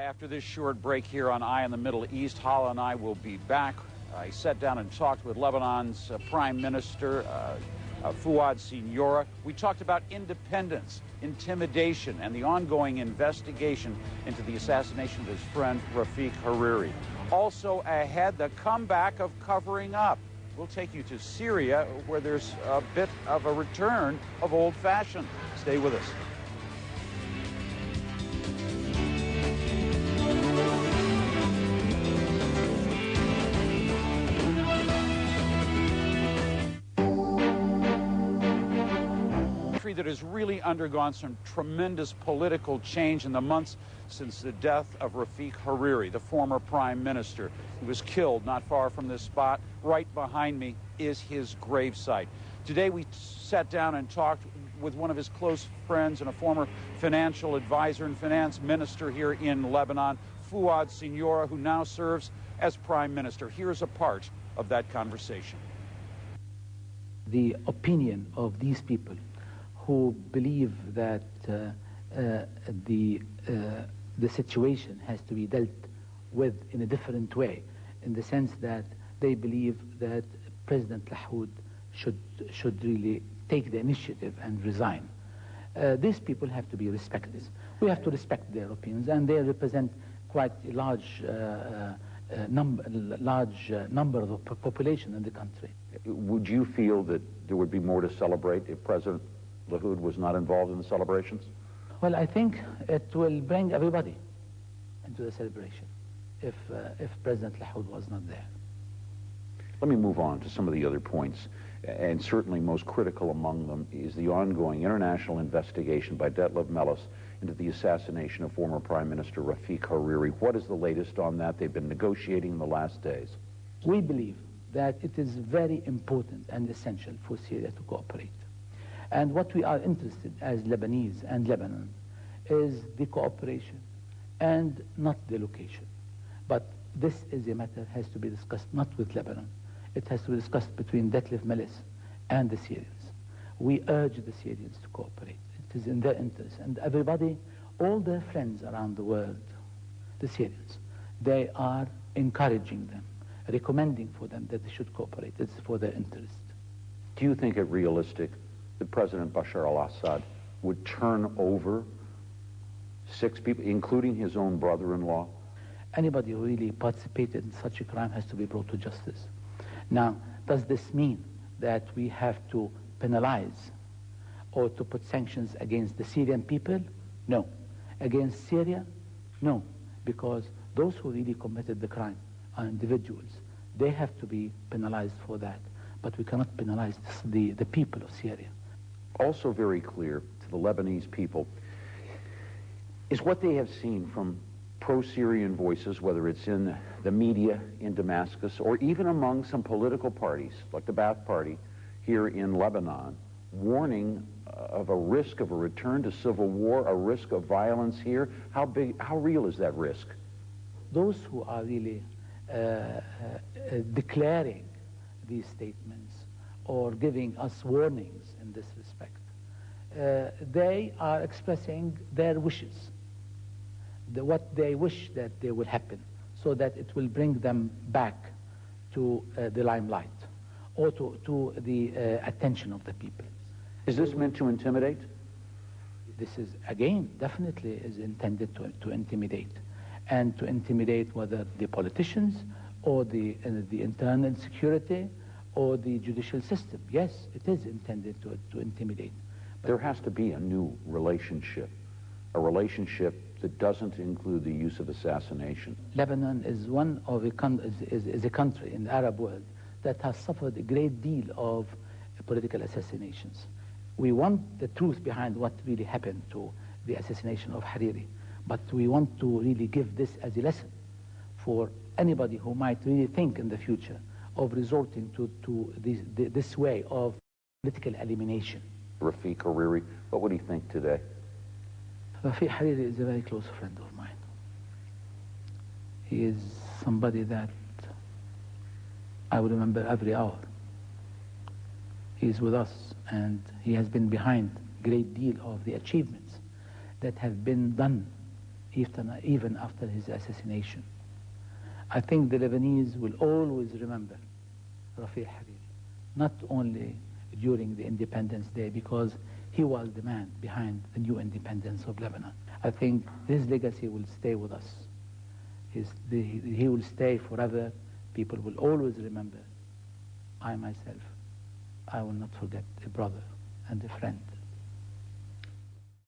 After this short break here on Eye on the Middle East, Hala and I will be back. I sat down and talked with Lebanon's Prime Minister, Fouad Siniora. We talked about independence, intimidation, and the ongoing investigation into the assassination of his friend Rafiq Hariri. Also ahead, the comeback of covering up. We'll take you to Syria, where there's a bit of a return of old-fashioned. Stay with us. That has really undergone some tremendous political change in the months since the death of Rafiq Hariri, the former prime minister. He was killed not far from this spot. Right behind me is his gravesite. Today we sat down and talked with one of his close friends and a former financial advisor and finance minister here in Lebanon, Fouad Siniora, who now serves as prime minister. Here's a part of that conversation. The opinion of these people who believe that the situation has to be dealt with in a different way, in the sense that they believe that President Lahoud should really take the initiative and resign. These people have to be respected. We have to respect their opinions, and they represent quite a large number of the population in the country. Would you feel that there would be more to celebrate if President Lahoud was not involved in the celebrations? Well, I think it will bring everybody into the celebration if President Lahoud was not there. Let me move on to some of the other points, and certainly most critical among them is the ongoing international investigation by Detlef Melis into the assassination of former Prime Minister Rafiq Hariri. What is the latest on that? They've been negotiating in the last days. We believe that it is very important and essential for Syria to cooperate. And what we are interested as Lebanese and Lebanon is the cooperation and not the location. But this is a matter that has to be discussed not with Lebanon. It has to be discussed between Detlef Melis and the Syrians. We urge the Syrians to cooperate. It is in their interest. And everybody, all their friends around the world, the Syrians, they are encouraging them, recommending for them that they should cooperate. It's for their interest. Do you think it realistic that President Bashar al-Assad would turn over 6 people, including his own brother-in-law? Anybody who really participated in such a crime has to be brought to justice. Now, does this mean that we have to penalize or to put sanctions against the Syrian people? No. Against Syria? No. Because those who really committed the crime are individuals. They have to be penalized for that. But we cannot penalize the people of Syria. Also very clear to the Lebanese people is what they have seen from pro-Syrian voices, whether it's in the media in Damascus or even among some political parties, like the Ba'ath Party here in Lebanon, warning of a risk of a return to civil war, a risk of violence here. How real is that risk? Those who are really declaring these statements or giving us warnings in this respect, they are expressing their wishes, what they wish that they will happen, so that it will bring them back to the limelight or to the attention of the people. Is this meant to intimidate? This is, again, definitely is intended to intimidate, and to intimidate whether the politicians or the internal security or the judicial system. Yes, it is intended to intimidate. But there has to be a new relationship, a relationship that doesn't include the use of assassination. Lebanon is one of a country in the Arab world that has suffered a great deal of political assassinations. We want the truth behind what really happened to the assassination of Hariri, but we want to really give this as a lesson for anybody who might really think in the future of resorting to this way of political elimination. Rafiq Hariri, what would he think today? Rafiq Hariri is a very close friend of mine. He is somebody that I will remember every hour. He is with us, and he has been behind a great deal of the achievements that have been done even after his assassination. I think the Lebanese will always remember Rafiq Hariri, not only during the Independence Day, because he was the man behind the new independence of Lebanon. I think his legacy will stay with us. He will stay forever. People will always remember. I myself, I will not forget a brother and a friend.